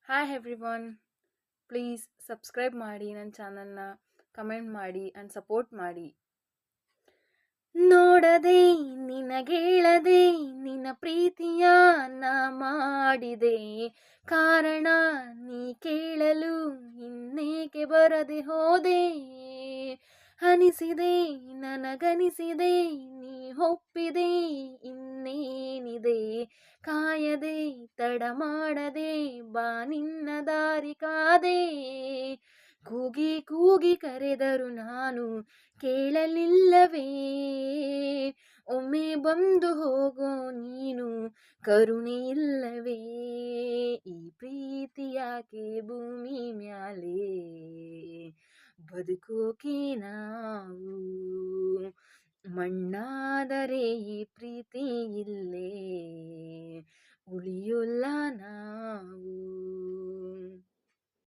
Hi everyone, please subscribe ಮಾಡಿ ನನ್ನ ಚಾನಲ್ನ, ಕಮೆಂಟ್ ಮಾಡಿ ಆ್ಯಂಡ್ ಸಪೋರ್ಟ್ ಮಾಡಿ. ನೋಡದೆ ನಿನಗೇಳದೆ ನಿನ್ನ ಪ್ರೀತಿಯ ನಾ ಮಾಡಿದೆ, ಕಾರಣ ನೀ ಕೇಳಲು ಇನ್ನೇಕೆ ಬರದೆ ಹೋದೆ. ಅನಿಸಿದೆ ನನಗನಿಸಿದೆ ನೀ ಒಪ್ಪಿದೆ, ಇನ್ನೇನಿದೆ ಕಾಯದೆ ತಡ ಮಾಡದೆ ಬಾ ನಿನ್ನ ದಾರಿ ಕಾದೆ. ಕೂಗಿ ಕೂಗಿ ಕರೆದರು ನಾನು ಕೇಳಲಿಲ್ಲವೇ, ಒಮ್ಮೆ ಬಂದು ಹೋಗೋ ನೀನು ಕರುಣೆ ಇಲ್ಲವೇ. ಈ ಪ್ರೀತಿ ಯಾಕೆ ಭೂಮಿ ಮ್ಯಾಲೆ, ಬದುಕೋಕೆ ನಾವು ಮಣ್ಣಾದರೆ ಈ ಪ್ರೀತಿ ಇಲ್ಲೇ ಉಳಿಯೋಲ್ಲ ನಾವು.